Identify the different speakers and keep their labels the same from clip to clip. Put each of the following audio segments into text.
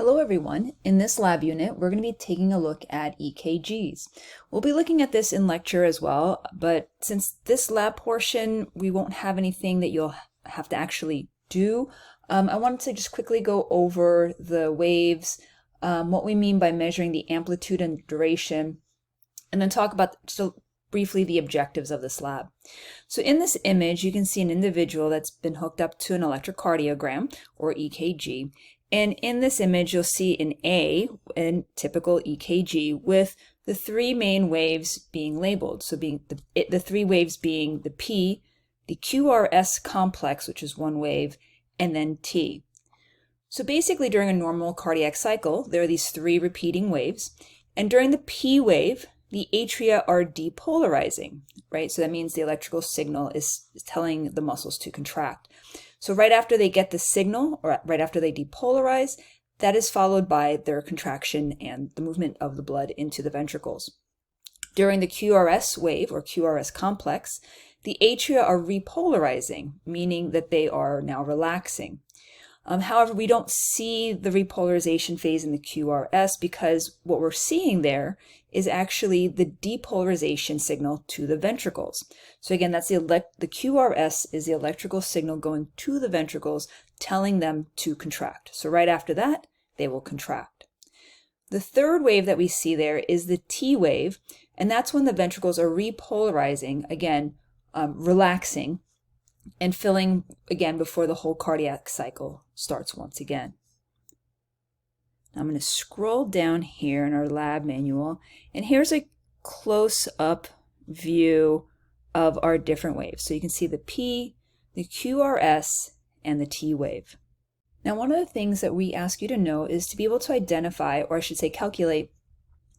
Speaker 1: Hello everyone. In this lab unit, we're going to be taking a look at EKGs. We'll be looking at this in lecture as well, but since this lab portion, we won't have anything that you'll have to actually do, I wanted to just quickly go over the waves, what we mean by measuring the amplitude and duration, and then talk about briefly the objectives of this lab. So in this image, you can see an individual that's been hooked up to an electrocardiogram, or EKG. And in this image, you'll see an A, in typical EKG, with the three main waves being labeled. So being the three waves being the P, the QRS complex, which is one wave, and then T. So basically, during a normal cardiac cycle, there are these three repeating waves. And during the P wave, the atria are depolarizing, right? So that means the electrical signal is telling the muscles to contract. So right after they get the signal, or right after they depolarize, that is followed by their contraction and the movement of the blood into the ventricles. During the QRS wave, or QRS complex, the atria are repolarizing, meaning that they are now relaxing. However, we don't see the repolarization phase in the QRS because what we're seeing there is actually the depolarization signal to the ventricles. So again, that's the QRS is the electrical signal going to the ventricles, telling them to contract. So right after that, they will contract. The third wave that we see there is the T wave, and that's when the ventricles are repolarizing, again, relaxing, and filling again before the whole cardiac cycle starts once again. Now I'm going to scroll down here in our lab manual, and here's a close-up view of our different waves. So you can see the P, the QRS, and the T wave. Now one of the things that we ask you to know is to be able to identify, or I should say calculate,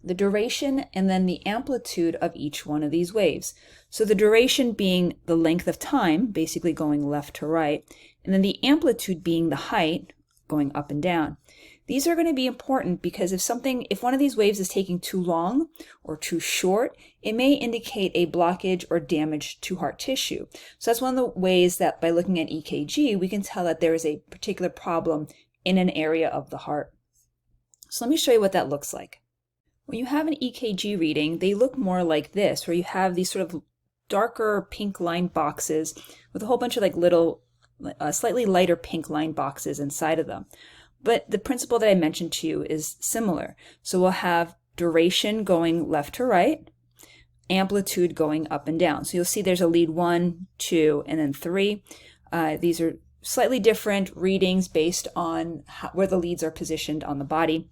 Speaker 1: the duration and then the amplitude of each one of these waves. So the duration being the length of time, basically going left to right, and then the amplitude being the height, going up and down. These are going to be important because if one of these waves is taking too long or too short, it may indicate a blockage or damage to heart tissue. So that's one of the ways that by looking at EKG, we can tell that there is a particular problem in an area of the heart. So let me show you what that looks like. When you have an EKG reading, they look more like this, where you have these sort of darker pink lined boxes with a whole bunch of like little, slightly lighter pink lined boxes inside of them. But the principle that I mentioned to you is similar. So we'll have duration going left to right, amplitude going up and down. So you'll see there's a lead 1, 2, and then 3. These are slightly different readings based on where the leads are positioned on the body.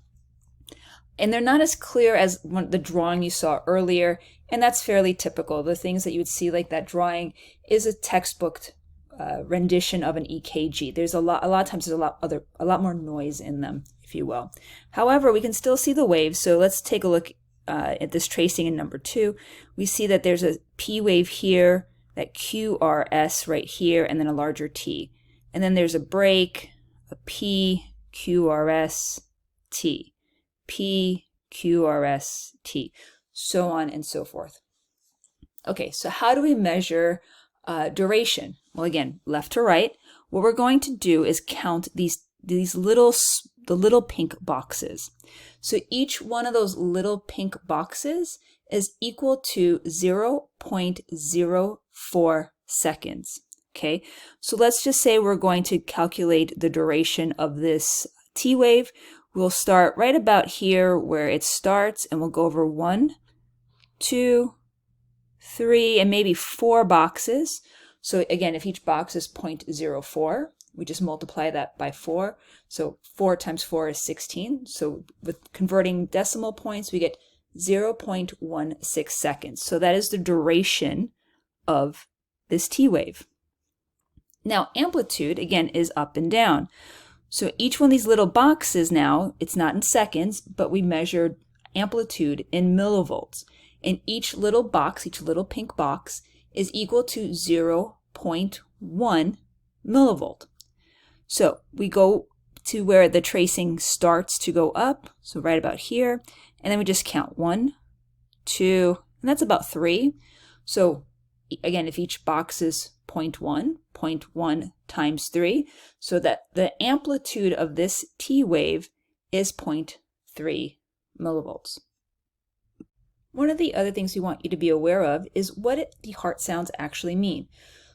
Speaker 1: And they're not as clear as the drawing you saw earlier, and that's fairly typical. The things that you would see like that drawing is a textbook rendition of an EKG. There's a lot of times there's a lot more noise in them, if you will. However, we can still see the waves. So let's take a look at this tracing in number 2. We see that there's a P wave here, that QRS right here, and then a larger T. And then there's a break, a P, QRS, T. P, QRS, T, so on and so forth. Okay, so how do we measure duration? Well, again, left to right. What we're going to do is count the little pink boxes. So each one of those little pink boxes is equal to 0.04 seconds. Okay, so let's just say we're going to calculate the duration of this T wave. We'll start right about here where it starts, and we'll go over 1, 2, 3, and maybe 4 boxes. So again, if each box is 0.04, we just multiply that by 4. So 4 times 4 is 16. So with converting decimal points, we get 0.16 seconds. So that is the duration of this T wave. Now, amplitude, again, is up and down. So each one of these little boxes now, it's not in seconds, but we measured amplitude in millivolts. And each little box, each little pink box, is equal to 0.1 millivolt. So we go to where the tracing starts to go up, so right about here, and then we just count 1, 2, and that's about 3. So again, if each box is 0.1 times 3, so that the amplitude of this T wave is 0.3 millivolts. One of the other things we want you to be aware of is what the heart sounds actually mean.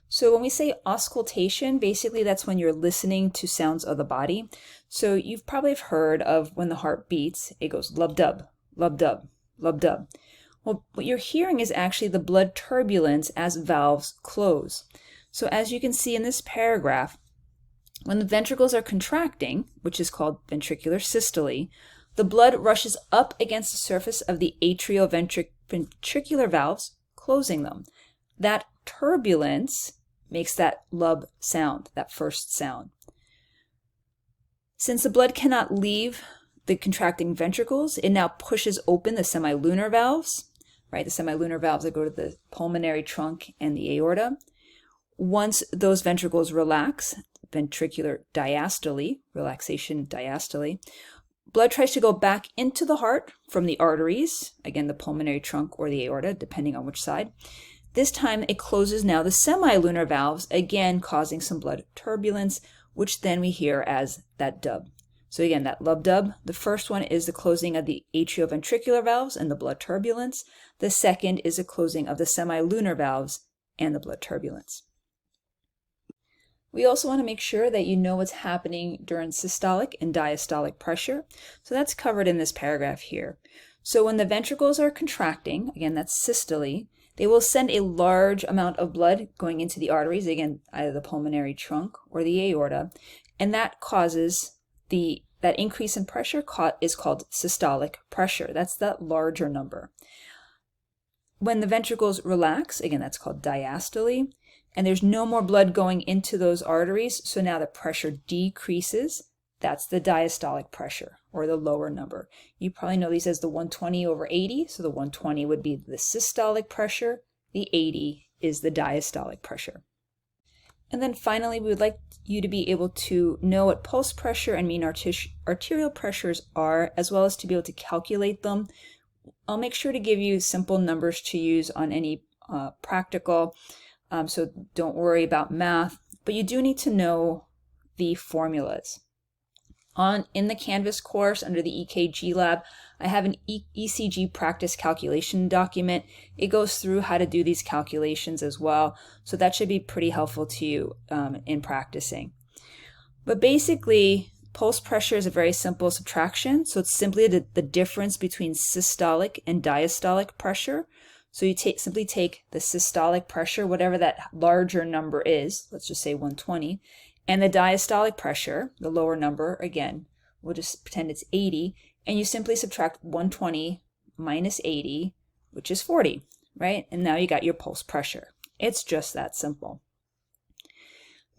Speaker 1: So when we say auscultation, basically that's when you're listening to sounds of the body. So you've probably heard of when the heart beats, it goes lub-dub, lub-dub, lub-dub. Well, what you're hearing is actually the blood turbulence as valves close. So as you can see in this paragraph, when the ventricles are contracting, which is called ventricular systole, the blood rushes up against the surface of the atrioventricular valves, closing them. That turbulence makes that lub sound, that first sound. Since the blood cannot leave the contracting ventricles, it now pushes open the semilunar valves, right? The semilunar valves that go to the pulmonary trunk and the aorta. Once those ventricles relax, ventricular diastole, relaxation diastole, blood tries to go back into the heart from the arteries, again, the pulmonary trunk or the aorta, depending on which side. This time it closes now the semilunar valves, again causing some blood turbulence, which then we hear as that dub. So again, that lub-dub, the first one is the closing of the atrioventricular valves and the blood turbulence. The second is the closing of the semilunar valves and the blood turbulence. We also want to make sure that you know what's happening during systolic and diastolic pressure. So that's covered in this paragraph here. So when the ventricles are contracting, again, that's systole, they will send a large amount of blood going into the arteries, again, either the pulmonary trunk or the aorta, and that causes that increase in pressure is called systolic pressure. That's that larger number. When the ventricles relax, again, that's called diastole, and there's no more blood going into those arteries, so now the pressure decreases. That's the diastolic pressure, or the lower number. You probably know these as the 120/80, so the 120 would be the systolic pressure, the 80 is the diastolic pressure. And then finally, we would like you to be able to know what pulse pressure and mean arterial pressures are, as well as to be able to calculate them. I'll make sure to give you simple numbers to use on any practical, so don't worry about math, but you do need to know the formulas. In the Canvas course under the EKG Lab, I have an ECG practice calculation document. It goes through how to do these calculations as well, so that should be pretty helpful to you in practicing. But basically, pulse pressure is a very simple subtraction, so it's simply the difference between systolic and diastolic pressure. So you simply take the systolic pressure, whatever that larger number is, let's just say 120, and the diastolic pressure, the lower number, again, we'll just pretend it's 80, and you simply subtract 120 minus 80, which is 40, right? And now you got your pulse pressure. It's just that simple.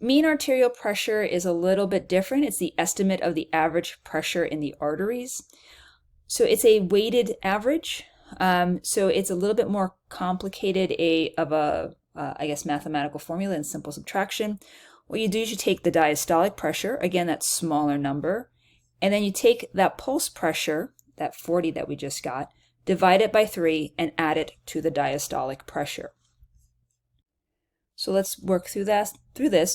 Speaker 1: Mean arterial pressure is a little bit different. It's the estimate of the average pressure in the arteries. So it's a weighted average. So it's a little bit more complicated of a mathematical formula than simple subtraction. What you do is you take the diastolic pressure, again, that smaller number, and then you take that pulse pressure, that 40 that we just got, divide it by 3, and add it to the diastolic pressure. So let's work through this.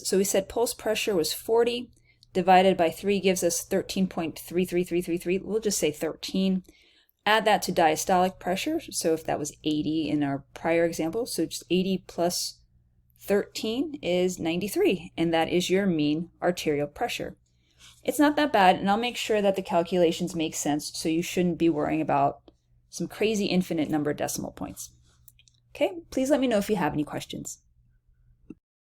Speaker 1: So we said pulse pressure was 40, divided by 3 gives us 13.33333. We'll just say 13. Add that to diastolic pressure. So if that was 80 in our prior example, so just 80 plus 13 is 93, and that is your mean arterial pressure. It's not that bad, and I'll make sure that the calculations make sense, so you shouldn't be worrying about some crazy infinite number of decimal points. Okay, please let me know if you have any questions.